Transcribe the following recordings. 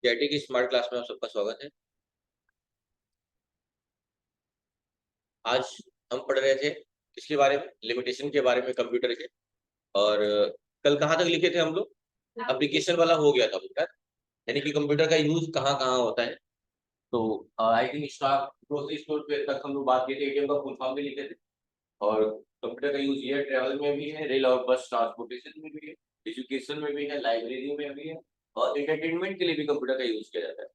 Jetty की smart class में आप सबका स्वागत है। आज हम पढ़ रहे थे किसके बारे में? लिमिटेशन के बारे में कंप्यूटर के। और कल कहाँ तक लिखे थे हम लोग? एप्लीकेशन वाला हो गया था बेटा, यानी कि कंप्यूटर का यूज कहाँ कहाँ होता है। तो I think staff grocery store पे तक हम लोग बात की थी, एटीएम का फुल फॉर्म भी लिखे थे। और कंप्यूटर का यूज ये ट्रेवल में भी है, रेल और बस ट्रांसपोर्टेशन में भी है, एजुकेशन में भी है, लाइब्रेरी में भी है, और एंटरटेनमेंट के लिए भी कंप्यूटर का यूज किया जाता है।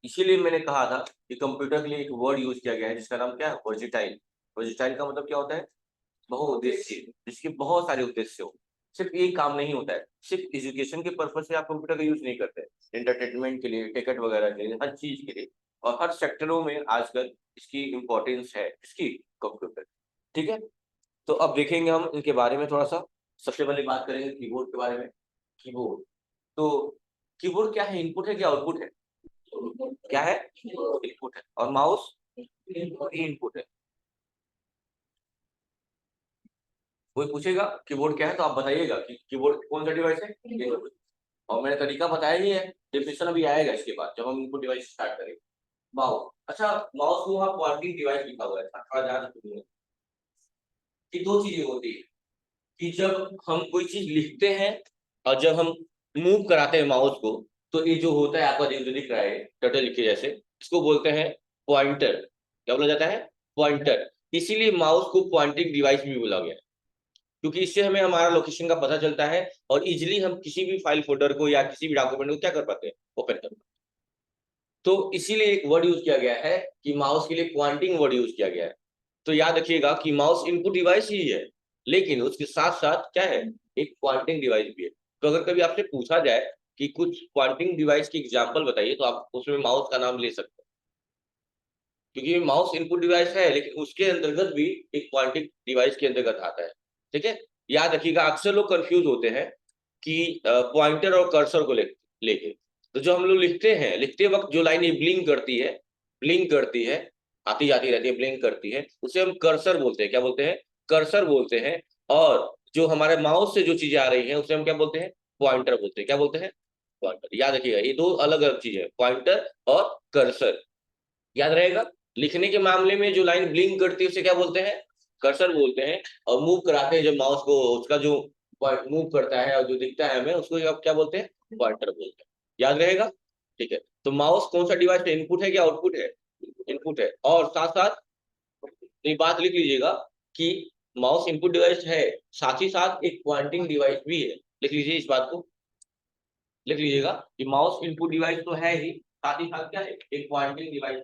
इसीलिए मैंने कहा था कि कंप्यूटर के लिए एक वर्ड यूज किया गया है जिसका नाम क्या है? वर्जिटाइल। वर्जिटाइल का मतलब क्या होता है? बहुउद्देशीय, जिसके बहुत सारे उद्देश्य हो। सिर्फ एक काम नहीं होता है, सिर्फ एजुकेशन के पर्पज से आप कंप्यूटर का यूज नहीं करते, एंटरटेनमेंट के लिए, टिकट वगैरह के लिए, हर चीज के लिए और हर सेक्टरों में आजकल इसकी इंपॉर्टेंस है, इसकी कंप्यूटर। ठीक है, तो अब देखेंगे हम इनके बारे में थोड़ा सा। सबसे पहले बात करेंगे कीबोर्ड के बारे में। कीबोर्ड, तो कीबोर्ड क्या है? इनपुट है कि आउटपुट है? क्या है? इनपुट है। और माउस इनपुट है। कोई पूछेगा कीबोर्ड क्या है तो आप बताइएगा कि कीबोर्ड कौन सा डिवाइस है। Input। और मैंने तरीका बताया ही है, डेफिनेशन अभी आएगा इसके बाद जब हम इनपुट डिवाइस स्टार्ट करेंगे। माउस, अच्छा माउस को वहाँ पॉइंटिंग डिवाइस लिखा हुआ है, थोड़ा ध्यान से सुनिए कि दो चीजें होती है कि जब हम कोई चीज लिखते हैं और जब हम मूव कराते हैं माउस को, तो ये जो होता है आपका जो दिख रहा है टर्टल लिखे जैसे, इसको बोलते हैं पॉइंटर। क्या बोला जाता है? पॉइंटर। इसीलिए माउस को पॉइंटिंग डिवाइस भी बोला गया है, क्योंकि इससे हमें हमारा लोकेशन का पता चलता है और इजिली हम किसी भी फाइल फोल्डर को या किसी भी डॉक्यूमेंट को क्या कर पाते हैं? ओपन कर पाते हैं। तो इसीलिए एक वर्ड यूज किया गया है कि माउस के लिए पॉइंटिंग वर्ड यूज किया गया है। तो याद रखिएगा कि माउस इनपुट डिवाइस ही है, लेकिन उसके साथ साथ क्या है? एक पॉइंटिंग डिवाइस भी है। तो अगर कभी आपसे पूछा जाए कि कुछ पॉइंटिंग डिवाइस की एग्जांपल बताइए, तो आप उसमें माउस का नाम ले सकते हैं, क्योंकि माउस इनपुट डिवाइस है लेकिन उसके अंतर्गत भी एक पॉइंटिंग डिवाइस के अंतर्गत आता है। ठीक है, याद रखिएगा अक्सर लोग कंफ्यूज होते हैं कि पॉइंटर और कर्सर को लेके। तो जो हम लोग लिखते हैं, लिखते वक्त जो लाइन ब्लिंक करती है, ब्लिंक करती है, आती जाती रहती है, ब्लिंक करती है, उसे हम कर्सर बोलते हैं। क्या बोलते हैं? कर्सर बोलते हैं। और जो हमारे माउस से जो चीजें आ रही हैं उसे हम क्या बोलते हैं? पॉइंटर बोलते हैं। क्या बोलते हैं? पॉइंटर। याद रखिएगा ये दो अलग अलग चीजें हैं, पॉइंटर और कर्सर। याद रहेगा। लिखने के मामले में जो लाइन ब्लिंक करती है उसे क्या बोलते हैं? कर्सर बोलते हैं। और मूव कराते हैं जब माउस को, उसका जो मूव करता है और जो दिखता है हमें, उसको क्या बोलते हैं? पॉइंटर बोलते हैं। याद रहेगा। ठीक है, तो माउस कौन सा डिवाइस है? इनपुट है कि आउटपुट है? इनपुट है। और साथ साथ ये बात लिख लीजिएगा कि माउस इनपुट डिवाइस है, साथ ही साथ एक पॉइंटिंग डिवाइस भी है। लिख लीजिए इस बात को, लिख लीजिएगा कि माउस इनपुट डिवाइस तो है ही, साथ ही साथ क्या है? एक पॉइंटिंग डिवाइस।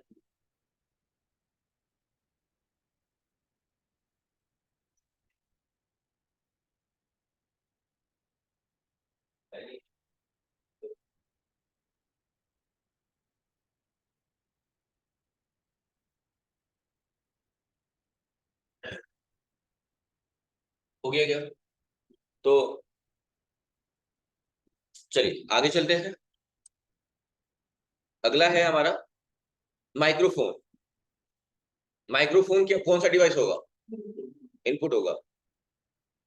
हो गया क्या? तो चलिए आगे चलते हैं। अगला है हमारा माइक्रोफोन। माइक्रोफोन क्या कौन सा डिवाइस होगा? इनपुट होगा,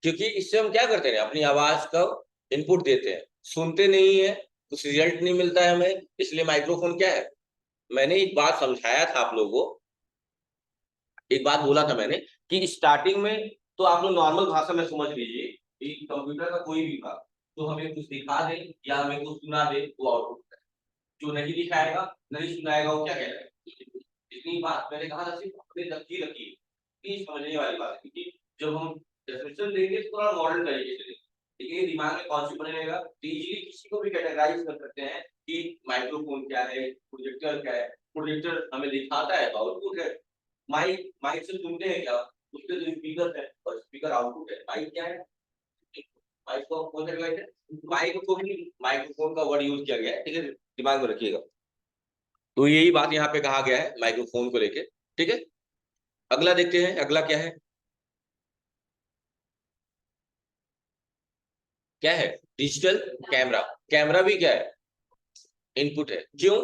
क्योंकि इससे हम क्या करते हैं? अपनी आवाज का इनपुट देते हैं, सुनते नहीं है, कुछ रिजल्ट नहीं मिलता है हमें, इसलिए माइक्रोफोन क्या है? मैंने एक बात समझाया था आप लोगों को, एक बात बोला था मैंने कि स्टार्टिंग में तो आप लोग नॉर्मल भाषा में समझ लीजिए कि कंप्यूटर का कोई भी भाग तो हमें कुछ दिखा दे या हमें कुछ सुना दे वो आउटपुट है। जो नहीं दिखाएगा, नहीं सुनाएगा, वो क्या कहलाएगा? इतनी बात मैंने कहा था, सिर्फ अपने तक ही रखिए, ये समझने वाली बात है, क्योंकि जब हम डेफिनेशन देंगे तो थोड़ा मॉडर्न तरीके से देंगे, लेकिन ये दिमाग में कॉन्सेप्ट बनेगा तो इजीली किसी को भी कैटेगराइज कर सकते हैं कि माइक्रोफोन क्या है, प्रोजेक्टर क्या है। प्रोजेक्टर हमें दिखाता है तो आउटपुट है। माइक, माइक से सुनते हैं क्या? उसके तो स्पीकर है और स्पीकर आउटपुट है। माइक क्या है? माइक को कौन सा डिवाइस है? माइक को भी माइक्रोफोन का वर्ड यूज किया गया है, ठीक है, दिमाग में रखिएगा। तो यही बात यहाँ पे कहा गया है माइक्रोफोन को लेके। ठीक है, अगला देखते हैं, अगला क्या है? क्या है? Digital camera. कैमरा भी क्या है? इनपुट है। क्यों?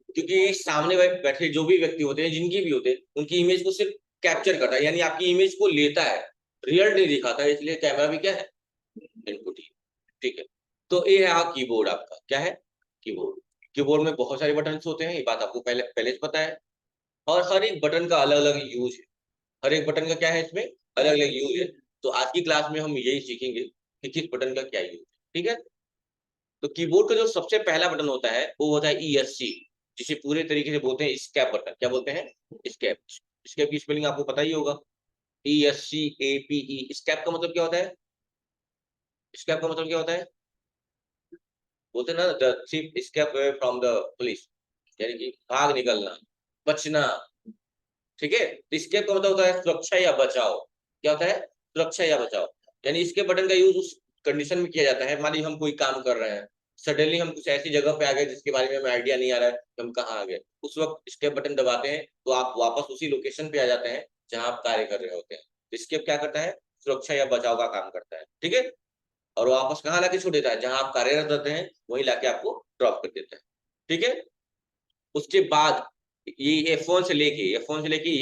क्योंकि सामने बैठे जो भी व्यक्ति होते हैं, जिनकी भी होते हैं, उनकी इमेज को सिर्फ कैप्चर करता है, यानी आपकी इमेज को लेता है, रियल नहीं दिखाता है, इसलिए कैमरा भी क्या है? इनपुट ही। ठीक है, तो ये है कीबोर्ड। आपका क्या है? कीबोर्ड। कीबोर्ड में बहुत सारे बटन होते हैं, ये बात आपको पहले से पता है, और हर एक बटन का अलग अलग यूज है। हर एक बटन का क्या है, इसमें अलग अलग यूज है। तो आज की क्लास में हम यही सीखेंगे कि किस बटन का क्या यूज है। ठीक है, तो कीबोर्ड का जो सबसे पहला बटन होता है वो होता है ESC, जिसे पूरे तरीके से बोलते हैं एस्केप बटन। क्या बोलते हैं? एस्केप। एस्केप की स्पेलिंग आपको पता ही होगा, ESCAPE। एस्केप का मतलब क्या होता है? एस्केप का मतलब क्या होता है? बोलते हैं ना, the थिef escape away from the police, यानी कि भाग निकलना, बचना। ठीक है, तो एस्केप का मतलब होता है सुरक्षा या बचाव। क्या होता है? सुरक्षा या बचाव। यानी इसके बटन का यूज उस कंडीशन में किया जाता है, मान लीजिए हम कोई काम कर रहे हैं, सडनली हम कुछ ऐसी जगह पे आ गए जिसके बारे में हमें आइडिया नहीं आ रहा है कि हम कहाँ आ गए, उस वक्त एस्केप बटन दबाते हैं तो आप वापस उसी लोकेशन पे आ जाते हैं जहां आप कार्य कर रहे होते हैं। एस्केप क्या करता है? सुरक्षा या बचाव का काम करता है। ठीक है, और वो वापस कहाँ लाके छोड़ देता है? जहां आप कार्यरत रहते हैं वहीं लाके आपको ड्रॉप कर देता है। ठीक है, उसके बाद ये F1 से लेके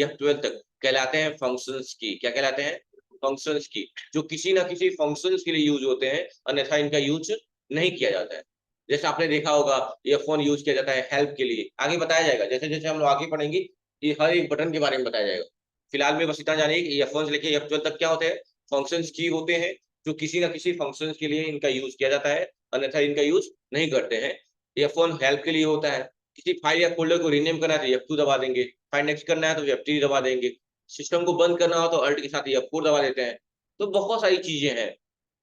F12 तक कहलाते हैं फंक्शंस की। क्या कहलाते हैं? फंक्शंस की, जो किसी ना किसी फंक्शंस के लिए यूज होते हैं, अन्यथा इनका यूज नहीं किया जाता है। जैसे आपने देखा होगा F1 यूज किया जाता है हेल्प के लिए, आगे बताया जाएगा, जैसे जैसे हम लोग आगे पढ़ेंगे ये हर एक बटन के बारे में बताया जाएगा। फिलहाल में बस इतना जानिए कि F1 से लेके F12 तक क्या होते हैं, फंक्शंस की होते हैं, जो किसी ना किसी फंक्शंस के लिए इनका यूज किया जाता है, अन्यथा इनका यूज नहीं करते हैं। F1 हेल्प के लिए होता है, किसी फाइल या फोल्डर को रीनेम करना है तो F2 दबा देंगे, फाइल नेक्स्ट करना है तो F3 दबा देंगे, सिस्टम को बंद करना हो तो अल्ट के साथ F4 दबा देते हैं। तो बहुत सारी चीजें हैं,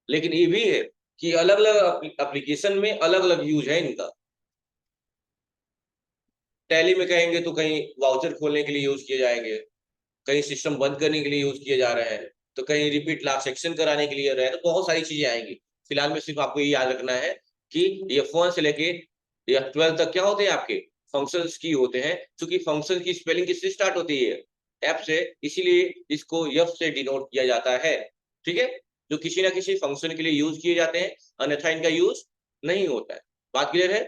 लेकिन ये भी है कि अलग अलग एप्लीकेशन में अलग अलग यूज है इनका। टैली में कहेंगे तो कहीं वाउचर खोलने के लिए यूज किए जाएंगे, कहीं सिस्टम बंद करने के लिए यूज किए जा रहे हैं, तो कहीं रिपीट लास्ट सेक्शन कराने के लिए रहे, तो बहुत सारी चीजें आएंगी। फिलहाल में सिर्फ आपको ये याद रखना है कि F1 से लेके F12 तक क्या होते हैं आपके फंक्शंस की होते हैं। क्योंकि फंक्शन की स्पेलिंग किससे स्टार्ट होती है? एफ से, इसीलिए इसको F से डिनोट किया जाता है। ठीक है, जो किसी ना किसी फंक्शन के लिए यूज किए जाते हैं, अन्यथा इनका यूज नहीं होता है। बात क्लियर है?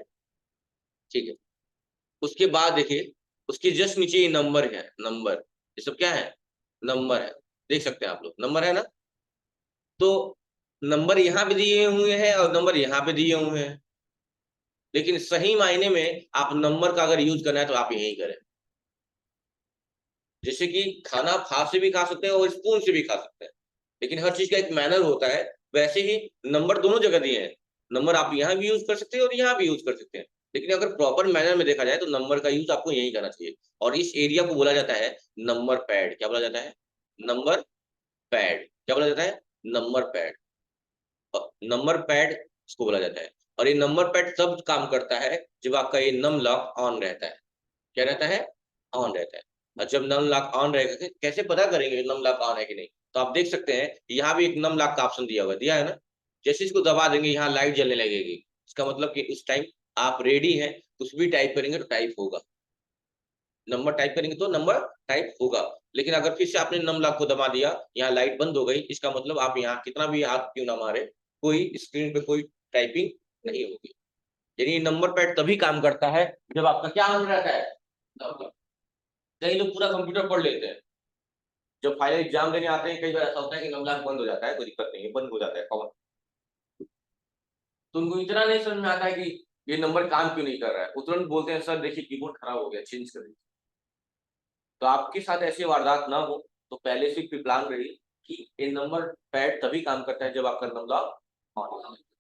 ठीक है, उसके बाद देखिए, उसके जस्ट नीचे ये नंबर है, नंबर, ये सब क्या है? नंबर है। देख सकते हैं आप लोग, नंबर है ना? तो नंबर यहाँ पे दिए हुए हैं और नंबर यहाँ पे दिए हुए हैं, लेकिन सही मायने में आप नंबर का अगर यूज करना है तो आप यही करें। जैसे कि खाना हाथ से भी खा सकते हैं और स्पून से भी खा सकते हैं, लेकिन हर चीज का एक मैनर होता है। वैसे ही नंबर दोनों जगह दिए हैं, नंबर आप यहाँ भी यूज कर सकते हैं और यहाँ भी यूज कर सकते हैं, लेकिन अगर प्रॉपर मैनर में देखा जाए तो नंबर का यूज आपको यही करना चाहिए। और इस एरिया को बोला जाता है नंबर पैड। क्या बोला जाता है? Number pad. क्या बोला जाता है? Number pad. नंबर पैड इसको बोला जाता है। और ये नंबर पैड तब काम करता है जब आपका ये नम लॉक ऑन रहता है। क्या रहता है? ऑन रहता है। और जब नम लॉक ऑन रहेगा, कैसे पता करेंगे नम लॉक ऑन है कि नहीं? तो आप देख सकते हैं यहाँ भी एक नम लॉक का ऑप्शन दिया हुआ, दिया है ना? जैसे इसको दबा देंगे यहाँ लाइट जलने लगेगी, इसका मतलब कि उस टाइम आप रेडी हैं, कुछ भी टाइप करेंगे तो टाइप होगा, नंबर टाइप करेंगे तो नंबर टाइप होगा। लेकिन अगर फिर से आपने नम लॉक को दबा दिया, यहाँ लाइट बंद हो गई, इसका मतलब आप यहाँ कितना भी हाथ क्यों ना मारे, कोई स्क्रीन पे कोई टाइपिंग नहीं होगी। यानी नंबर पैड तभी काम करता है जब आपका क्या ऑन रहता है, नंबर। कई लोग पूरा कंप्यूटर पढ़ लेते हैं, जब फाइनल एग्जाम देने आते हैं कई बार ऐसा होता है कि नम लॉक बंद हो जाता है, कोई दिक्कत नहीं है, बंद हो जाता है कॉमन। तो उनको इतना नहीं समझ में आता है कि ये नंबर काम क्यों नहीं कर रहा है, वो तुरंत बोलते हैं सर देखिए कीबोर्ड खराब हो गया, चेंज कर दीजिए। तो आपके साथ ऐसी वारदात ना हो, तो पहले से प्री प्लान रही कि ये नंबर पैड तभी काम करता है जब आपका नंबर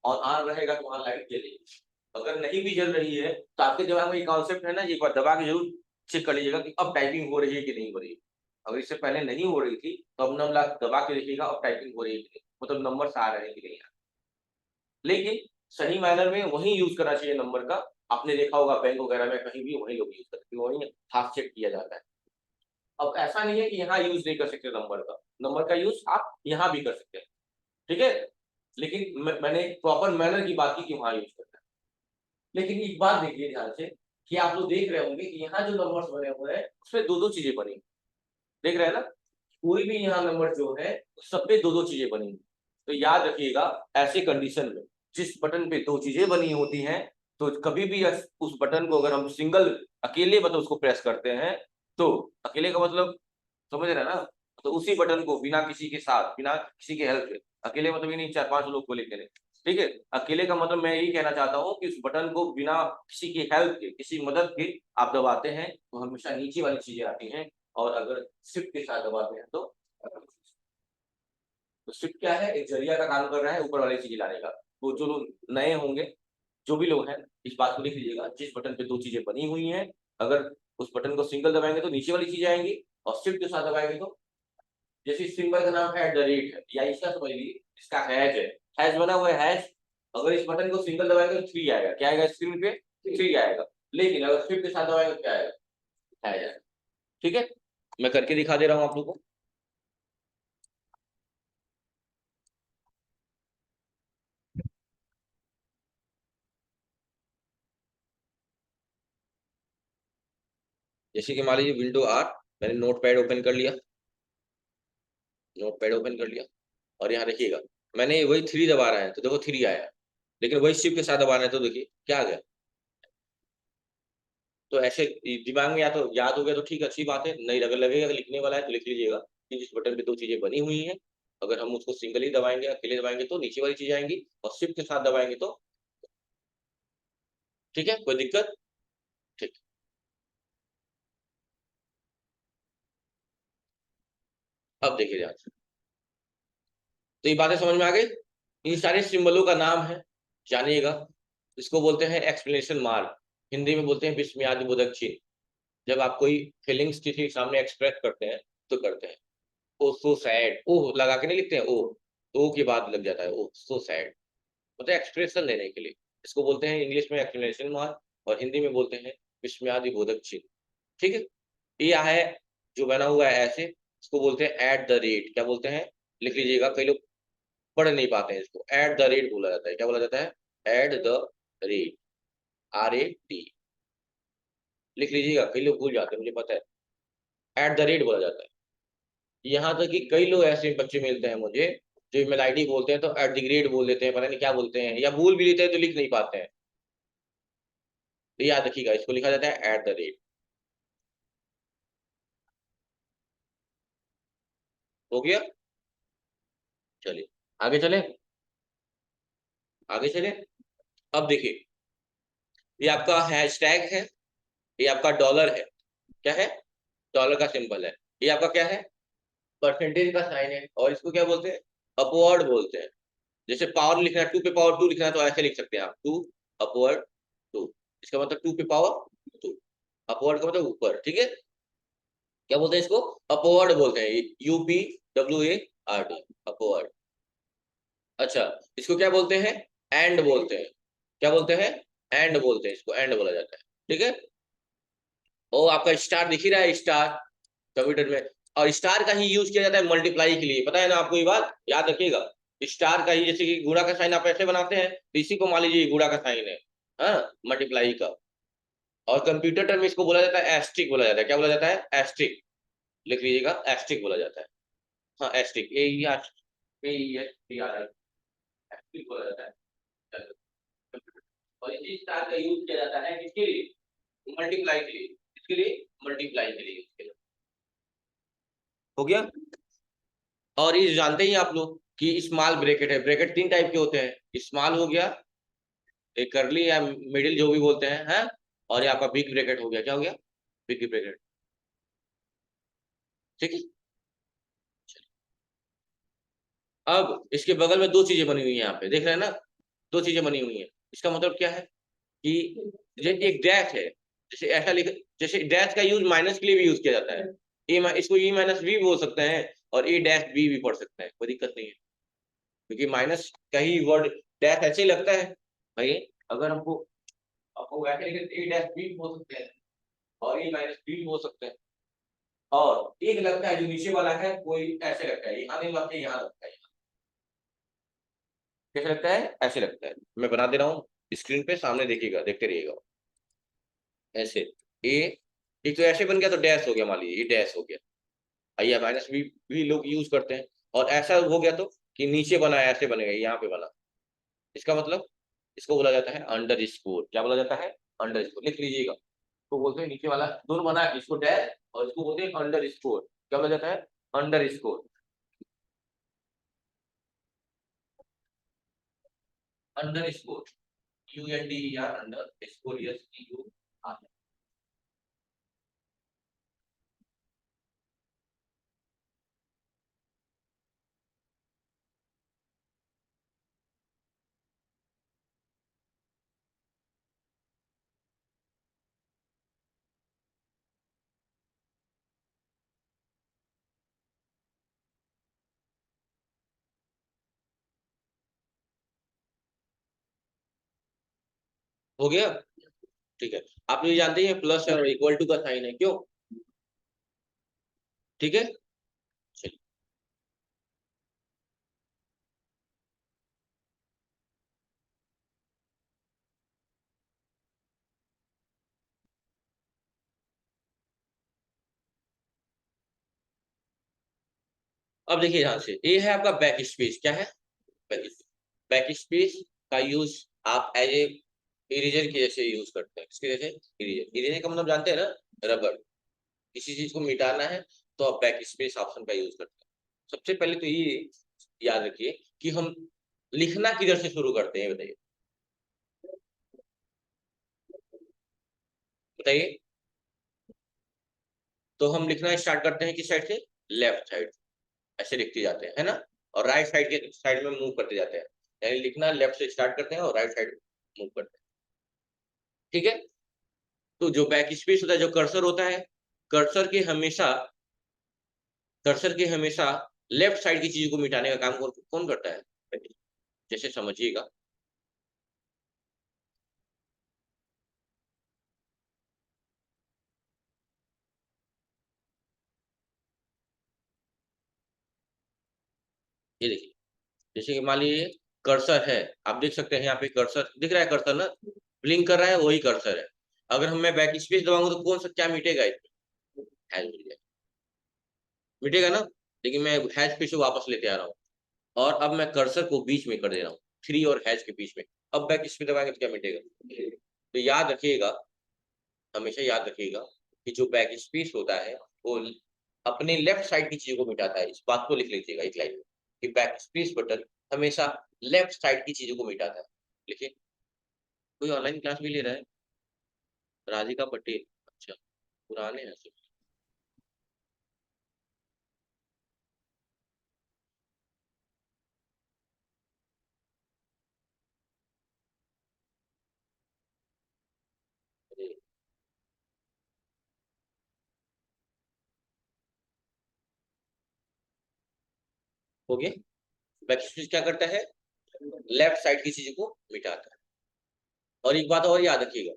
ऑन ऑन रहेगा तो वहां लाइट जलेगी। अगर नहीं भी जल रही है तो आपके दिमाग में ये कॉन्सेप्ट है ना, एक बार दबा के जरूर चेक कर लीजिएगा कि अब टाइपिंग हो रही है कि नहीं हो रही है। अगर इससे पहले नहीं हो रही थी तो अब नंबर दबा के देखिएगा अब टाइपिंग हो रही है कि नहीं, मतलब नंबर आ रहे हैं कि नहीं। लेकिन सही मैनर में वही यूज करना चाहिए नंबर का। आपने देखा होगा बैंक वगैरह में कहीं भी वही लोग यूज करते हैं, वही हाथ चेक किया जाता है। अब ऐसा नहीं है कि यहाँ यूज नहीं कर सकते नंबर का यूज आप यहाँ भी कर सकते हैं। ठीक है, लेकिन मैंने प्रॉपर मैनर की बात की कि वहां यूज करना है। लेकिन एक बात देखिए ध्यान से कि आप लोग देख रहे होंगे कि यहाँ जो नंबर्स बने हुए हैं उसमें दो दो चीजें बनी, देख रहे हैं ना? कोई भी यहाँ नंबर जो है सब पे दो दो चीजें बनी हुई। तो याद रखिएगा, ऐसे कंडीशन में जिस बटन पे दो चीजें बनी होती हैं, तो कभी भी उस बटन को अगर हम सिंगल अकेले बटन उसको प्रेस करते हैं, तो अकेले का मतलब समझ रहे हैं ना? तो उसी बटन को बिना किसी के साथ, बिना किसी के हेल्प के, अकेले मतलब ये नहीं चार पांच लोग को लेकर, ठीक है। अकेले का मतलब मैं यही कहना चाहता हूँ कि उस बटन को बिना किसी की हेल्प के, किसी मदद के आप दबाते हैं तो हमेशा नीचे वाली चीजें आती हैं, और अगर शिफ्ट के साथ दबाते हैं तो शिफ्ट क्या है, एक जरिया का काम कर रहा है ऊपर वाली चीजें लाने का। तो जो लोग नए होंगे, जो भी लोग हैं, इस बात को लिख लीजिएगा, जिस बटन पे दो चीजें बनी हुई हैं, अगर उस बटन को सिंगल दबाएंगे तो नीचे वाली चीजें आएंगी, और शिफ्ट के साथ दबाएंगे तो, जैसे सिंबल का नाम @ है, या इसका समझ लीजिए, इसका है, हैश बना हुआ है, हैश। अगर इस बटन को सिंगल दबाएंगे तो 3 आएगा, क्या आएगा स्क्रीन पे, 3 आएगा। लेकिन अगर शिफ्ट के साथ दबाएंगे तो क्या आएगा, है आएगा। ठीक है, मैं करके दिखा दे रहा हूं आप लोगों को। जैसे कि मान लीजिए विंडो R, मैंने नोटपैड ओपन कर लिया, नोटपैड ओपन कर लिया, और यहाँ देखिएगा मैंने वही 3 दबा रहा है तो देखो 3 आया, लेकिन वही शिफ्ट के साथ दबा रहे हैं तो देखिए क्या आ गया। तो ऐसे दिमाग में या तो याद हो गया तो ठीक, अच्छी बात है, नहीं अगर लगेगा कि लिखने वाला है तो लिख लीजिएगा कि जिस बटन पे दो चीजें बनी हुई हैं, अगर हम उसको सिंगल ही दबाएंगे, अकेले दबाएंगे तो नीचे वाली चीज आएंगी, और शिफ्ट के साथ दबाएंगे तो, ठीक है, कोई दिक्कत, ठीक। अब देखिए ध्यान से, तो ये बातें समझ में आ गई। इन सारे सिंबलों का नाम है, जानिएगा, इसको बोलते हैं एक्सप्लेनेशन मार्क, हिंदी में बोलते हैं विस्मयादि बोधक चिन्ह। जब आप कोई फीलिंग्स किसी के सामने एक्सप्रेस करते हैं तो करते हैं, ओ सो सैड, ओ लगा के नहीं लिखते हैं, ओ तो ओ के बाद लग जाता है, ओ सो सैड, मतलब एक्सप्रेशन देने के लिए। इसको बोलते हैं इंग्लिश में एक्सप्लेनेशन मार्क, और हिंदी में बोलते हैं विस्मयादि बोधक चिन्ह। ठीक है, ये है जो बना हुआ है ऐसे, इसको बोलते हैं @ क्या बोलते हैं, लिख लीजिएगा, कई लोग पढ़ नहीं पाते हैं इसको, @ बोला जाता है, क्या बोला जाता है, @, RAT, लिख लीजिएगा, कई लोग भूल जाते हैं, मुझे पता है, @ बोला जाता है। यहाँ तक कि कई लोग ऐसे बच्चे मिलते हैं मुझे जो ईमेल आईडी बोलते हैं तो @ बोल देते हैं, पता नहीं क्या बोलते हैं, या भूल भी लेते हैं तो लिख नहीं पाते हैं। तो याद रखिएगा, इसको लिखा जाता है @। हो गया, चलिए आगे चले, आगे चले। अब देखिए, ये आपका हैशटैग है, ये आपका डॉलर है, क्या है, डॉलर का सिंबल है, ये आपका क्या है, परसेंटेज का साइन है, और इसको क्या बोलते हैं, अपवर्ड बोलते हैं। जैसे पावर लिखना है, 2 पे पावर 2 लिखना है तो ऐसे लिख सकते हैं आप, 2 अपवर्ड 2, इसका मतलब 2 पे पावर 2, अपवर्ड का मतलब ऊपर, ठीक है, क्या बोलते हैं इसको, अपवर्ड बोलते हैं, UPWARD, अपवर्ड। अच्छा, इसको क्या बोलते हैं, एंड बोलते हैं, क्या बोलते हैं, एंड बोलते हैं, इसको एंड बोला जाता है, ठीक है। और आपका स्टार दिख ही रहा है, स्टार कंप्यूटर में, और स्टार का ही यूज किया जाता है मल्टीप्लाई के लिए, पता है ना आपको, ये बात याद रखिएगा। स्टार का ही, जैसे कि गुणा का साइन आप ऐसे बनाते हैं, तो इसी को मान लीजिए गुणा का साइन है, हाँ, मल्टीप्लाई का। और कंप्यूटर टर्म में इसको बोला जाता है एस्ट्रिक बोला जाता है, क्या बोला जाता है, एस्ट्रिक, लिख लीजिएगा, एस्ट्रिक बोला जाता है, हाँ एस्ट्रिक, एस्ट्रिक बोला जाता है। और इसी स्टार का यूज किया जाता है किसके लिए, मल्टीप्लाई के लिए, इसके लिए मल्टीप्लाई के लिए, हो गया। और ये जानते ही आप लोग कि स्मॉल ब्रैकेट है, ब्रैकेट 3 टाइप के होते हैं, स्मॉल हो गया, एक करली या मिडिल जो भी बोलते हैं, हैं, और ये आपका बिग ब्रैकेट हो गया, क्या हो गया, बिग ब्रैकेट, ठीक है। अब इसके बगल में दो चीजें बनी हुई है, यहाँ पे देख रहे हैं ना, दो चीजें बनी हुई है, इसका मतलब क्या है कि एक डैश है, जैसे ऐसा लिख, जैसे डैश का यूज माइनस के लिए भी यूज किया जाता है, इसको E-B बोल सकते हैं, और A-B भी पढ़ सकते हैं, कोई दिक्कत नहीं है, क्योंकि माइनस का ही वर्ड डैश ऐसे ही लगता है भाई। अगर हमको, आपको वैसे लिखे A-B बोल सकते हैं, और A-B भी बोल सकते हैं, और एक लगता है जो नीचे वाला है, कोई ऐसे लगता है, यहाँ नहीं लगता है, यहाँ लगता है, कैसे लगता है, ऐसे लगता है, मैं बना दे रहा हूँ स्क्रीन पे, सामने देखिएगा, देखते रहिएगा, ऐसे, ए, एक तो ऐसे बन गया तो डैश हो गया, मान लीजिए ये डैश हो गया, आइए -B भी लोग यूज करते हैं, और ऐसा हो गया तो कि नीचे बना है, ऐसे बनेगा, यहाँ पे बना, इसका मतलब, इसको बोला जाता है अंडरस्कोर, क्या बोला जाता है, अंडरस्कोर, लिख लीजिएगा, तो बोलते हैं नीचे वाला दोनों बना है, इसको डैश, और इसको बोलते हैं अंडरस्कोर, क्या बोला जाता है, underscore. Under score, UNDER, under score, SCOR। हो गया, ठीक है। आप ये जानते हैं प्लस और इक्वल टू का साइन है क्यों? ठीक है, चलिए। अब देखिए ध्यान से, ये है आपका बैक स्पेस। क्या है? बैक स्पेस का यूज आप एज ए इरेजर के जैसे यूज करते हैं। किसके जैसे? इरेजर। इरेजर का मतलब जानते हैं ना, रबर। किसी चीज को मिटाना है तो आप बैक स्पेस ऑप्शन का यूज करते हैं। सबसे पहले तो ये याद रखिए कि हम लिखना किधर से शुरू करते हैं, बताइए बताइए। तो हम लिखना स्टार्ट करते हैं किस साइड से? Left side. ऐसे लिखते जाते हैं, है ना? और राइट साइड के साइड में मूव करते जाते हैं। यानी लिखना लेफ्ट से स्टार्ट करते हैं और राइट साइड मूव करते हैं। ठीक है। तो जो बैक स्पेस होता है, जो कर्सर होता है, कर्सर के हमेशा कर्सर के हमेशा लेफ्ट साइड की चीज को मिटाने का काम कौन करता है? जैसे समझिएगा। ये देखिए, जैसे कि मान लीजिए कर्सर है। आप देख सकते हैं यहाँ पे कर्सर दिख रहा है, कर्सर ना ब्लिंक कर रहा है, वही कर्सर है। अगर हम मैं बैक स्पेस दबाऊंगा तो कौन सा क्या मिटेगा इसमें? हैश मिट जाएगा, मिटेगा ना। लेकिन मैं हैश पे से वापस लेते आ रहा हूँ, और अब मैं कर्सर को बीच में कर दे रहा हूँ, थ्री और हैश के बीच में। अब बैक स्पेस दबाएंगे तो क्या मिटेगा? तो याद रखिएगा, हमेशा याद रखिएगा कि जो बैक स्पेस होता है वो अपने लेफ्ट साइड की चीजों को मिटाता है। इस बात को लिख लीजिएगा एक लाइन में, कि बैक स्पेस बटन हमेशा लेफ्ट साइड की चीजों को मिटाता है। लिखिए। कोई ऑनलाइन क्लास भी ले रहा है? राधिका पटेल, अच्छा, पुराने हैं सब। अरे, हो गया। बैक स्पेस क्या करता है? लेफ्ट साइड की चीजों को मिटाता है। और एक बात और याद रखिएगा,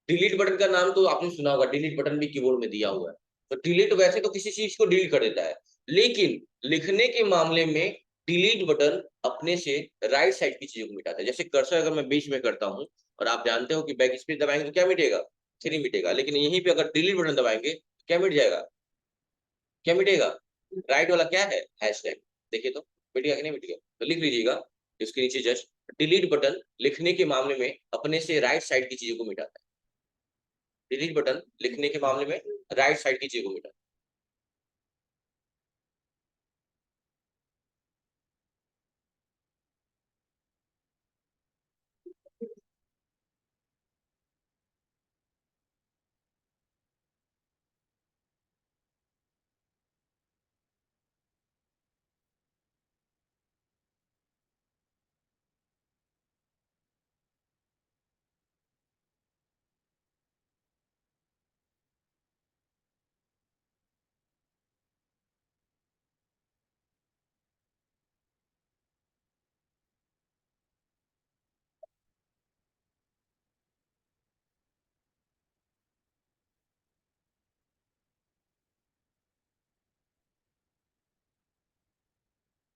डिलीट बटन का नाम तो आपने सुना होगा, डिलीट बटन भी कीबोर्ड में दिया हुआ है। तो डिलीट वैसे तो किसी चीज को डिलीट कर देता है, लेकिन लिखने के मामले में डिलीट बटन अपने से राइट साइड की चीजों को मिटाता है। जैसे कर्सर अगर मैं बीच में करता हूं, और आप जानते हो कि बैक स्पेस दबाएंगे तो क्या मिटेगा? थ्री मिटेगा। लेकिन यहीं पे अगर डिलीट बटन दबाएंगे तो क्या मिट जाएगा? क्या मिटेगा? राइट वाला क्या है? हैशटैग। देखिए तो मिट गया कि नहीं मिट गया? तो लिख लीजिएगा इसके नीचे जस्ट, डिलीट बटन लिखने के मामले में अपने से राइट साइड की चीजों को मिटाता है। डिलीट बटन लिखने के मामले में राइट साइड की चीजों को मिटाता है।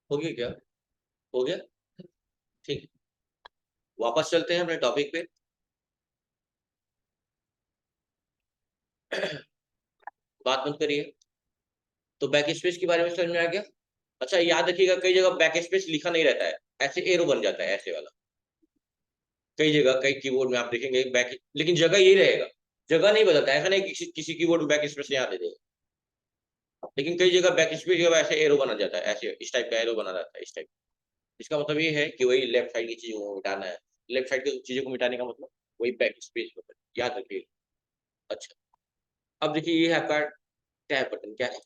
हो गया क्या? हो गया, ठीक है। वापस चलते हैं अपने टॉपिक पे। बात मत करिए। तो बैक स्पेस के बारे में समझ में आ गया। अच्छा, याद रखिएगा कई जगह बैक स्पेस लिखा नहीं रहता है, ऐसे एरो बन जाता है, ऐसे वाला। कई जगह कई कीबोर्ड में आप देखेंगे बैक, लेकिन जगह यही रहेगा, जगह नहीं बदलता। ऐसा नहीं किसी कीबोर्ड में बैक स्पेस यहाँ दे देगा, लेकिन कई जगह बैक स्पेस जगह ऐसे एरो बना जाता है, ऐसे इस टाइप का एरो बना रहता है, इस टाइप। इसका मतलब ये है कि वही लेफ्ट साइड की चीजों को मिटाना है। लेफ्ट साइड की चीजों को मिटाने का मतलब वही बैक स्पेस बटन, याद रखिए। अच्छा, अब देखिए ये है आपका टैब बटन, क्या है,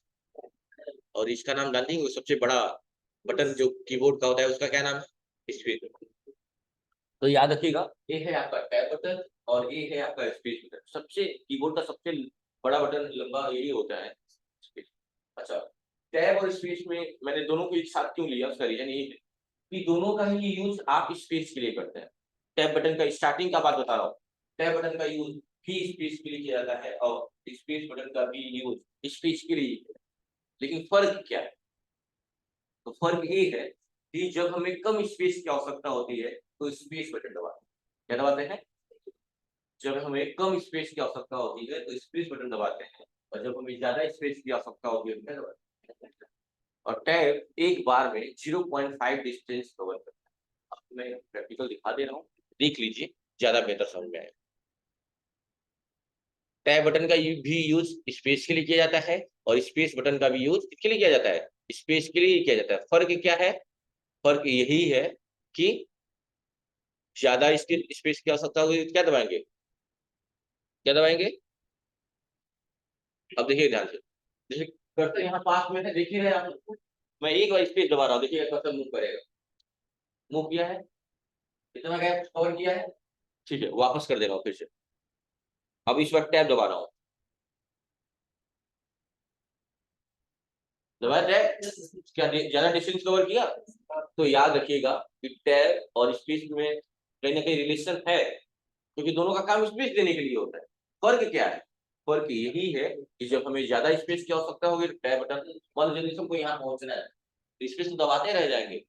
और इसका नाम जान देंगे, सबसे बड़ा बटन जो कीबोर्ड का होता है उसका क्या नाम है, स्पेस बटन। तो याद रखिएगा, ये है आपका टैब बटन और ये है आपका स्पेस बटन। सबसे कीबोर्ड का सबसे बड़ा बटन लंबा यही होता है, स्पेस। अच्छा, टैब और स्पेस में मैंने दोनों को एक साथ क्यों लिया, उसका रीजन ये है कि दोनों का ही यूज आप स्पेस के लिए करते हैं। टैब बटन का स्टार्टिंग का बात बता रहा हूँ, टैब बटन का यूज भी स्पेस के लिए किया जाता है और स्पेस बटन का भी यूज स्पेस के लिए किया जाता है। लेकिन फर्क क्या है, तो फर्क ये है कि जब हमें कम स्पेस की आवश्यकता होती है तो स्पेस बटन दबाते हैं। क्या दबाते हैं, जब हमें कम स्पेस की आवश्यकता होती है तो स्पेस बटन दबाते हैं, और जब हमें ज्यादा स्पेस की आवश्यकता होती है तो क्या दबाते हैं। और टैब एक बार में 0.5 डिस्टेंस कवर करता है। अब मैं प्रैक्टिकल दिखा दे रहा हूँ, देख लीजिए, ज्यादा बेहतर समझ में आएगा। टैब बटन का भी यूज स्पेस के लिए किया जाता है और स्पेस बटन का भी यूज किसके लिए किया जाता है, स्पेस के लिए किया जाता है। फर्क क्या है, फर्क यही है कि ज्यादा इसकी स्पेस की आवश्यकता होगी तो क्या दबाएंगे, क्या दबाएंगे। अब देखिए ध्यान से, जैसे कर्सर यहाँ पास में है, देख ही रहे हैं आप लोग। मैं एक बार स्पेस दबा रहा हूँ, देखिए कर्सर मूव करेगा, मूव किया है, इतना गैप कवर किया है, ठीक है, वापस कर दे रहा हूँ फिर से। अब इस बार टैब दबा रहा हूँ, दबाया टैब, क्या ज्यादा डिस्टेंस कवर किया। तो याद रखिएगा कि टैब और स्पेस में कहीं ना कहीं रिलेशन है, क्योंकि दोनों का काम स्पेस देने के लिए होता है। फर्क क्या है, फर्क यही है कि जब हमें ज्यादा स्पेस की आवश्यकता होगी तो टैब बटन, मान लीजिए सबको यहाँ पहुंचना है तो स्पेस तो दबाते रह जाएंगे,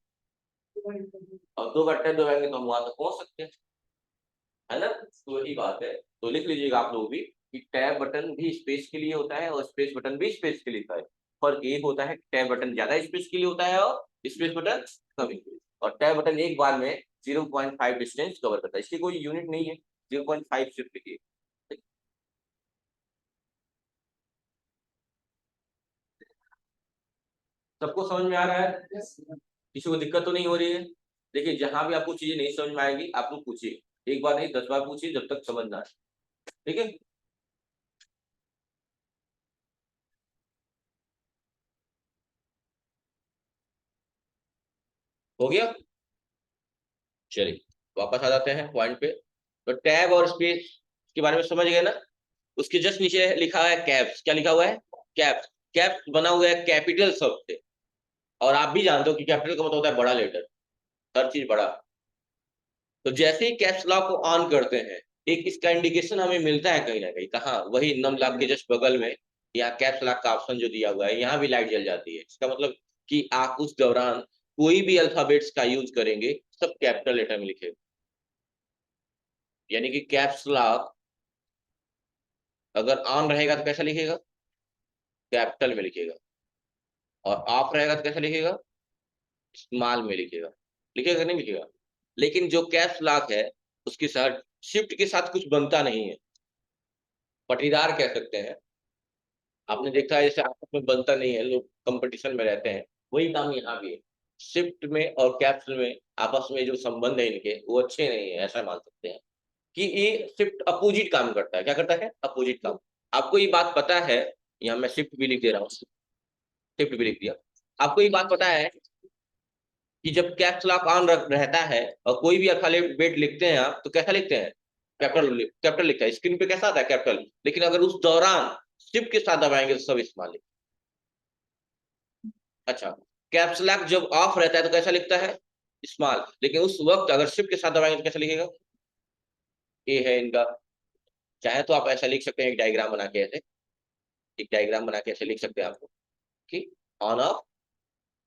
और 2 बार टैब दबाएंगे तो हम वहां तक पहुंच सकते हैं, है ना। तो वही बात है, तो लिख लीजिएगा आप लोग भी कि टैब बटन भी स्पेस के लिए होता है और स्पेस बटन भी स्पेस के लिए होता है। फर्क ये होता है टैब बटन ज्यादा स्पेस के लिए होता है और स्पेस बटन कम स्पेस। और टैब बटन एक बार में 0.5 डिस्टेंस कवर करता है, इसकी कोई यूनिट नहीं है, 0.5 सिर्फ लिखिए। सबको समझ में आ रहा है, किसी को दिक्कत तो नहीं हो रही है। देखिए जहां भी आपको चीजें नहीं समझ में आएगी आप लोग पूछिए, एक बार नहीं 10 बार पूछिए जब तक समझ ना आए, ठीक है। हो गया, चलिए वापस आ जाते हैं पॉइंट पे। तो टैब और स्पेस के बारे में समझ गए ना। उसके जस्ट नीचे लिखा है कैप्स, क्या लिखा हुआ है, कैप्स। कैप्स बना हुआ है कैपिटल शब्द से, और आप भी जानते हो कि कैपिटल का मतलब होता है बड़ा लेटर, हर चीज बड़ा। तो जैसे ही कैप्स लॉक को ऑन करते हैं, एक इसका इंडिकेशन हमें मिलता है कहीं ना कहीं, कहाँ, वही नम लॉक के जस्ट बगल में, यहाँ कैप्स लॉक का ऑप्शन जो दिया हुआ है, यहाँ भी लाइट जल जाती है। इसका मतलब कि आप उस दौरान कोई भी अल्फाबेट्स का यूज करेंगे सब कैपिटल लेटर में लिखेगा। यानी कि कैप्स लॉक अगर ऑन रहेगा तो कैसा लिखेगा, कैपिटल में लिखेगा, और ऑफ रहेगा तो कैसा लिखेगा, स्मॉल में लिखेगा। लिखेगा नहीं लिखेगा। लेकिन जो कैप्स लॉक है उसके साथ शिफ्ट के साथ कुछ बनता नहीं है, पटीदार कह सकते हैं। आपने देखा है जैसे आपस में बनता नहीं है, लोग कंपटीशन में रहते हैं, वही काम यहाँ भी है। शिफ्ट में और कैप्स में आपस में जो संबंध है इनके वो अच्छे नहीं है, ऐसा मान सकते हैं कि ये शिफ्ट अपोजिट काम करता है। क्या करता है, अपोजिट काम। आपको ये बात पता है, यहाँ मैं शिफ्ट भी लिख दे रहा हूँ, शिफ्ट भी लिख दिया। आपको ये बात पता है कि जब कैप्स लॉक ऑन रहता है और कोई भी अल्फाबेट लिखते हैं आप तो कैसा लिखते हैं, कैपिटल, कैपिटल लिखता है, स्क्रीन पे कैसा आता है, कैपिटल। लेकिन अगर उस दौरान शिफ्ट के साथ दबाएंगे तो सब स्मॉल लिखते हैं। अच्छा, कैप्स लॉक जब ऑफ रहता है तो कैसा लिखता है, स्मॉल। लेकिन उस वक्त अगर शिफ्ट के साथ दबाएंगे तो कैसा लिखेगा, ये है इनका। चाहे तो आप ऐसा लिख सकते हैं, एक डायग्राम बना के ऐसे, एक डायग्राम बना के ऐसे लिख सकते हैं आपको कि on off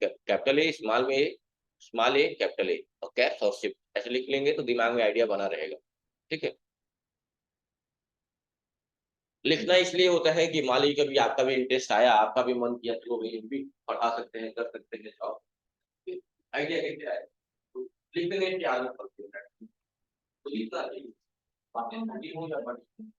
capital A, small में ए, स्मॉल ए कैपिटल ए, और कैप्स और शिफ्ट ऐसे लिख लेंगे तो दिमाग में आइडिया बना रहेगा, ठीक है। लिखना इसलिए होता है कि मान लीजिए कभी आपका भी इंटरेस्ट आया, आपका भी मन किया तो भी भी पढ़ा सकते हैं, कर सकते हैं जॉब, आइडिया कैसे आए, तो लिखने की आदत पड़ती है, तो लिखना नहीं, बातें छोटी हो या बड़ी।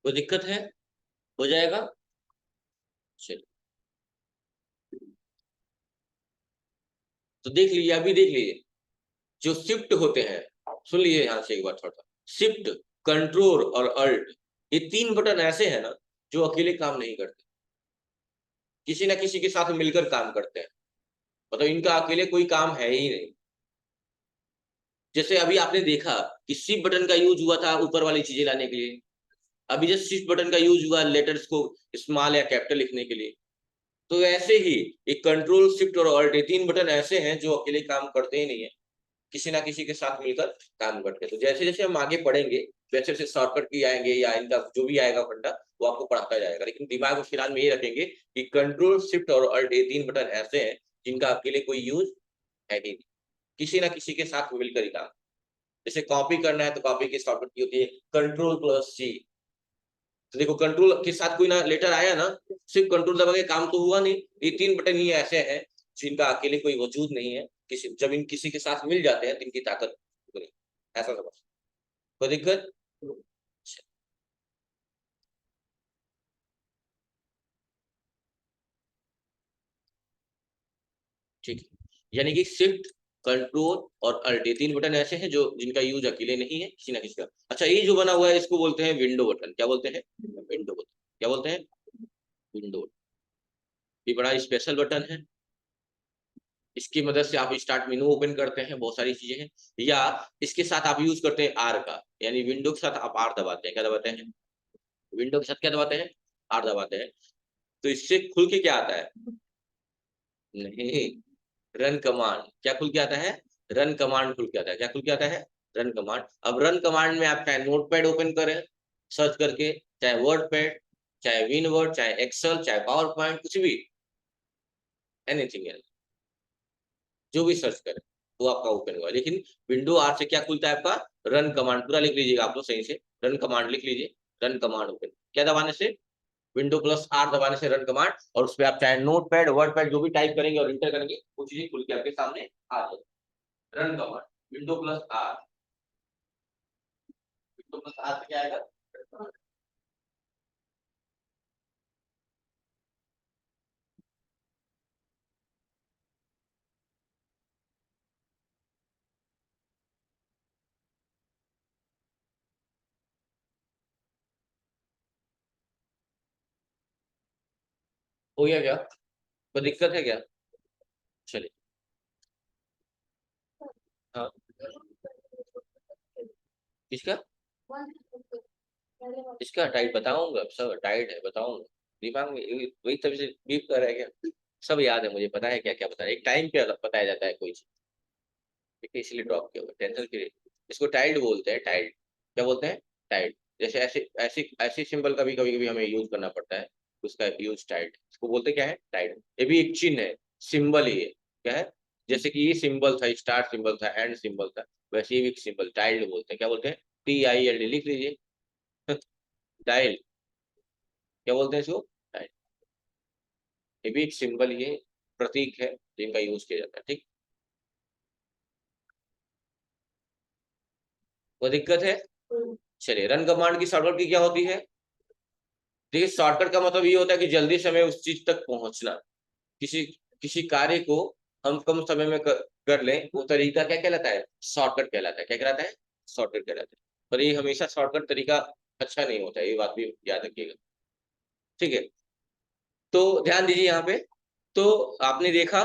कोई दिक्कत है? हो जाएगा। चलिए, तो देख लीजिए, अभी देख लीजिए, जो शिफ्ट होते हैं, सुन लीजिए यहाँ से एक बार थोड़ा सा। शिफ्ट, कंट्रोल और अल्ट, ये तीन बटन ऐसे हैं ना जो अकेले काम नहीं करते, किसी ना किसी के साथ मिलकर काम करते हैं। मतलब इनका अकेले कोई काम है ही नहीं। जैसे अभी आपने देखा कि शिफ्ट बटन का यूज हुआ था ऊपर वाली चीजें लाने के लिए, अभी जैसे शिफ्ट बटन का यूज हुआ लेटर्स को स्मॉल या कैपिटल लिखने के लिए। तो ऐसे ही एक कंट्रोल, शिफ्ट और ऑल्ट, ये तीन बटन ऐसे हैं जो अकेले काम करते ही नहीं है, किसी ना किसी के साथ मिलकर काम करते हैं। तो जैसे जैसे हम आगे पढ़ेंगे वैसे वैसे शॉर्टकट की आएंगे या इनका जो भी आएगा फंडा वो आपको पढ़ाता जाएगा, लेकिन दिमाग में फिलहाल में ये रखेंगे कि कंट्रोल, शिफ्ट और ऑल्ट ये तीन बटन ऐसे हैं जिनका अकेले कोई यूज है ही नहीं, किसी ना किसी के साथ मिलकर ही काम। जैसे कॉपी करना है तो कॉपी की शॉर्टकट की होती है कंट्रोल+C। तो देखो कंट्रोल के साथ कोई ना लेटर आया ना, सिर्फ कंट्रोल दबा के काम तो हुआ नहीं। ये तीन बटन ही ऐसे हैं जिनका अकेले कोई वजूद नहीं है, किसी जब इन किसी के साथ मिल जाते हैं तो इनकी ताकत नहीं। ऐसा समझ, कोई दिक्कत? ठीक है, यानी कि शिफ्ट, कंट्रोल और अल्ट, ये तीन बटन ऐसे हैं जो जिनका यूज अकेले नहीं है, किसी ना किसी का। अच्छा, ये जो बना हुआ है इसको बोलते हैं विंडो बटन। क्या बोलते हैं? Window button. क्या बोलते हैं? विंडो। ये बड़ा स्पेशल बटन है, इसकी मदद से आप स्टार्ट मेनू ओपन करते हैं, बहुत सारी चीजें हैं। या इसके साथ आप यूज करते हैं आर का, यानी विंडो के साथ आप आर दबाते हैं। क्या दबाते हैं? विंडो के साथ क्या दबाते हैं? आर दबाते हैं। तो इससे खुल के क्या आता है? नहीं, रन कमांड। क्या खुल के आता है? रन कमांड खुल के आता है। क्या खुल के आता है? Run command. अब रन कमांड में आप चाहे नोटपैड ओपन करें सर्च करके, चाहे वर्ड पैड, चाहे विन वर्ड, चाहे एक्सेल, चाहे पावर पॉइंट, कुछ भी, एनीथिंग एल्स, जो भी सर्च करें वो आपका ओपन होगा। लेकिन विंडो आर से क्या खुलता है आपका? Run command. पूरा लिख लीजिएगा आप लोग सही से, रन कमांड लिख लीजिए। रन कमांड ओपन क्या दबाने से? विंडो+R दबाने से रन कमांड। और उस पर आप चाहे नोट पैड, वर्ड पैड, जो भी टाइप करेंगे और इंटर करेंगे वो चीजें खुल के आपके सामने आ जाएगी। Run command, विंडो+R। विंडो+R से क्या आएगा? हो गया क्या? कोई दिक्कत है क्या? चलिए। हाँ, किसका? इसका टाइट बताऊंगा, सब टाइट है बताऊंगा। दिमाग में वही तभी से बीप कर रहा है क्या? सब याद है मुझे, पता है क्या क्या बताया, एक टाइम पे बताया जाता है कोई चीज। ठीक है, इसलिए ड्रॉप किया हुआ, टेंशन फ्री। इसको टाइड बोलते हैं, टाइड। क्या बोलते हैं? टाइड। जैसे ऐसे ऐसे ऐसे सिंबल का भी कभी कभी हमें यूज करना पड़ता है, उसका यूज टाइड, इसको बोलते क्या है? टाइड। ये भी एक चिन्ह है, सिंबल ही है। क्या है? जैसे कि ये सिंबल था, स्टार सिंबल था, एंड सिंबल था, वैसे ये भी एक सिंबल टाइल्ड बोलते हैं। क्या बोलते हैं? TILD लिख लीजिए। टाइल्ड। क्या बोलते हैं इसको? टाइल्ड। ये भी एक सिंबल ही है, प्रतीक है जिनका यूज किया जाता है। ठीक, कोई दिक्कत है? चलिए, रन कमांड की शॉर्टकट की क्या होती है? देखिए, शॉर्टकट का मतलब ये होता है कि जल्दी से हमें उस चीज तक पहुंचना, किसी किसी कार्य को हम कम समय में कर लें, वो तरीका क्या कहलाता है? शॉर्टकट कहलाता है। क्या कहलाता है? शॉर्टकट कहलाता है। पर ये हमेशा शॉर्टकट तरीका अच्छा नहीं होता है, ये बात भी याद रखिएगा। ठीक है, तो ध्यान दीजिए यहाँ पे। तो आपने देखा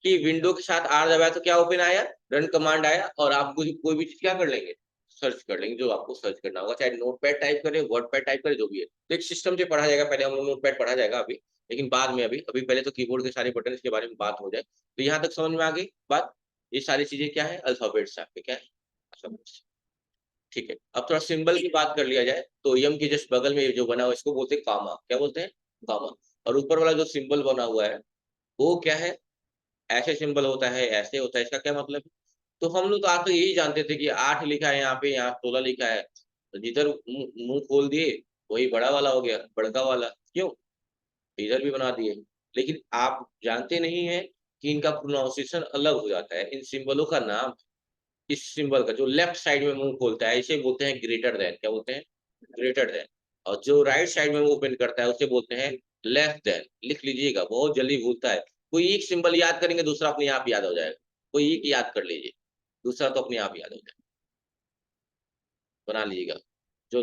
कि विंडो के साथ आर दबाया तो क्या ओपन आया? रन कमांड आया, और आप कोई भी चीज क्या कर लेंगे? सर्च कर लेंगे, जो आपको सर्च करना होगा, चाहे नोटपैड टाइप करें, वर्ड पैड टाइप करें, जो भी है। तो एक सिस्टम से पढ़ा जाएगा, पहले हम लोग नोटपैड पढ़ा जाएगा अभी, लेकिन बाद में, अभी अभी पहले तो कीबोर्ड के सारे बटन के बारे में बात हो जाए। तो यहाँ तक समझ में आ गई बात? ये सारी चीजें क्या है? अल्फाबेट्स आपके, क्या है? अल्फाबेट्स। ठीक है, अब थोड़ा सिंबल की बात कर लिया जाए तो यम के जस्ट बगल में जो बना हुआ है इसको बोलते हैं कामा। क्या बोलते हैं? कामा। और ऊपर वाला जो सिंबल बना हुआ है वो क्या है? ऐसे सिंबल होता है, ऐसे होता है, इसका क्या मतलब है? तो हम लोग तो आज तो यही जानते थे कि 8 लिखा है यहाँ पे, यहाँ 16 लिखा है, तो जिधर मुंह खोल दिए वही बड़ा वाला हो गया, बड़का वाला। क्यों? इधर भी बना दिए। लेकिन आप जानते नहीं है कि इनका प्रोनाउंसिएशन अलग हो जाता है। इन सिंबलों का नाम, इस सिंबल का जो लेफ्ट साइड में मुंह खोलता है इसे बोलते हैं ग्रेटर देन। क्या बोलते हैं? Greater than. और जो राइट साइड में वो ओपन करता है उसे बोलते हैं लेस देन। लिख लीजिएगा, बहुत जल्दी भूलता है। कोई एक सिंबल याद करेंगे दूसरा अपने आप याद हो जाएगा। कोई एक याद कर लीजिए, दूसरा तो अपने आप याद हो जाएगा। बना लीजिएगा। जो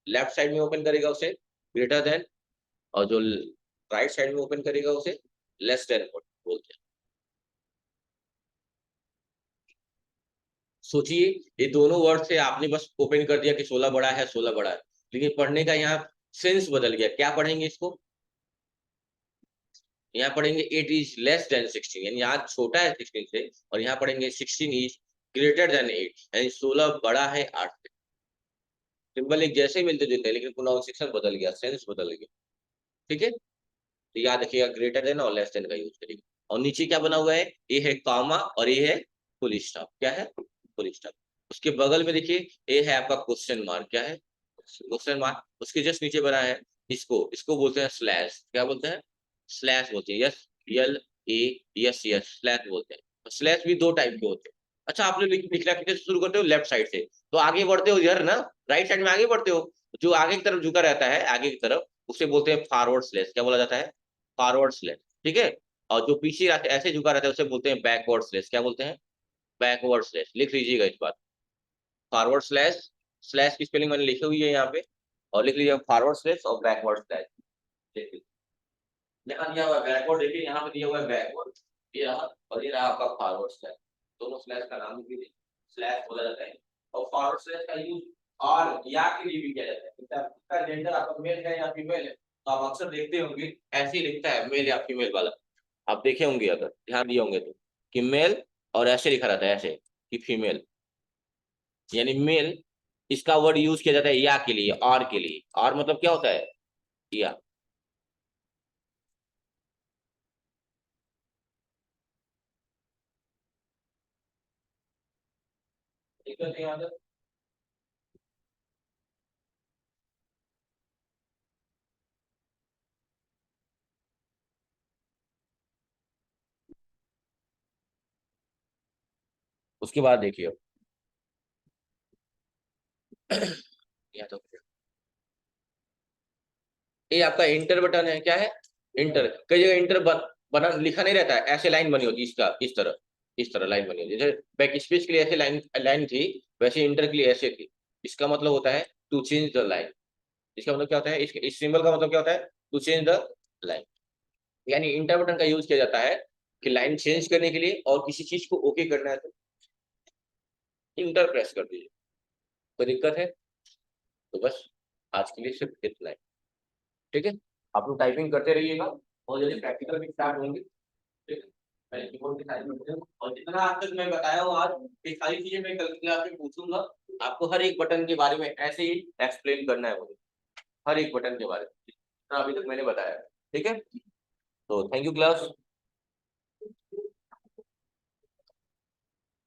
लेफ्ट साइड में ओपन करेगा उसे ग्रेटर देन, और जो राइट साइड में ओपन करेगा उसे लेस देन बोलते हैं। सोचिए, ये दोनों वर्ड से आपने बस ओपन कर दिया कि 16 बड़ा है, 16 बड़ा है, लेकिन पढ़ने का यहाँ सेंस बदल गया। क्या पढ़ेंगे इसको? यहाँ पढ़ेंगे 8 इज लेस देन 16, यानी यहाँ छोटा है 16 से, और यहाँ पढ़ेंगे 16 इज ग्रेटर देन 8, यानी 16 बड़ा है 8 से। सिंबल एक जैसे ही मिलते जुलते हैं, लेकिन प्रोनाउंसिएशन बदल गया, सेंस बदल गया। ठीक है, तो याद रखिएगा ग्रेटर देन और लेस देन का यूज करेंगे। और नीचे क्या बना हुआ है? ये है कॉमा और ये है फुल स्टॉप। क्या है? Full stop. उसके बगल में देखिए, ये है आपका क्वेश्चन मार्क। क्या है? Question mark. उसके जस्ट नीचे बना है, इसको इसको बोलते हैं स्लैश। क्या बोलते हैं? स्लैश बोलते हैं। यस, यल ए यस यस, स्लैश बोलते हैं। स्लैश भी दो टाइप के होते हैं। अच्छा, आप लोग लिखना कितने से शुरू करते हो? लेफ्ट साइड से। तो आगे बढ़ते हो इधर ना, राइट साइड में आगे बढ़ते हो, जो आगे की तरफ झुका रहता है, आगे की तरफ, उसे बोलते हैं फॉरवर्ड स्लैश। क्या बोला जाता है? Forward slash. ठीक है। और जो पीछे ऐसे झुका रहता है उसे बोलते हैं बैकवर्ड स्लैश। क्या बोलते हैं? Backward slash. लिख लीजिएगा इस बात। फॉरवर्ड स्लैश, स्लैश की स्पेलिंग मैंने लिखी हुई है यहाँ पे, और लिख लीजिए फॉरवर्ड स्लैश और बैकवर्ड स्लैश। देखिए यहाँ दिया हुआ है बैकवर्ड, देखिए यहाँ पे दिया हुआ है बैकवर्ड, ये रहा, और ये रहा आपका फॉरवर्ड स्लैश। दोनों स्लैश का नाम लिख लीजिए, स्लैश बोला जाता है। और फॉरवर्ड स्लैश का यूज और या के लिए भी किया जाता है। इसका जेंडर आपका मेल है या फीमेल है, तो आप अक्सर देखते होंगे ऐसे ही लिखता है, मेल या फीमेल वाला। आप देखे होंगे, अगर ध्यान दिए होंगे तो, कि मेल, और ऐसे लिखा रहता है ऐसे कि फीमेल, यानी मेल। इसका वर्ड यूज किया जाता है या के लिए, और के लिए। और मतलब क्या होता है? या। दिक्कत है यहाँ तक? उसके बाद देखिए या तो ये आपका इंटर बटन है। क्या है? इंटर। कई जगह इंटर बना लिखा नहीं रहता है, ऐसे लाइन बनी होती है इसका, इस तरह लाइन बनी होती है। जैसे बैक स्पेस के लिए ऐसे लाइन लाइन थी, वैसे इंटर के लिए ऐसे थी। इसका मतलब होता है टू चेंज द लाइन। इसका मतलब क्या होता है? इस सिंबल का मतलब क्या होता है? To change the line. यानी इंटर बटन का यूज किया जाता है कि लाइन चेंज करने के लिए, और किसी चीज को ओके करना है तो इंटर प्रेस कर दीजिए। कोई दिक्कत है? तो बस आज के लिए सिर्फ इतना ही। ठीक है, आप लोग टाइपिंग करते रहिएगा, और जल्दी प्रैक्टिकल भी स्टार्ट होंगे। ठीक है, पहले कीबोर्ड की साइड में बताऊं, और जितना आज तक मैं बताया हूँ आज, ये सारी चीजें मैं कल क्लास में पूछूंगा। आपको हर एक बटन के बारे में ऐसे ही एक्सप्लेन करना है मुझे, हर एक बटन के बारे में जितना अभी तक मैंने बताया। ठीक है, तो थैंक यू क्लास।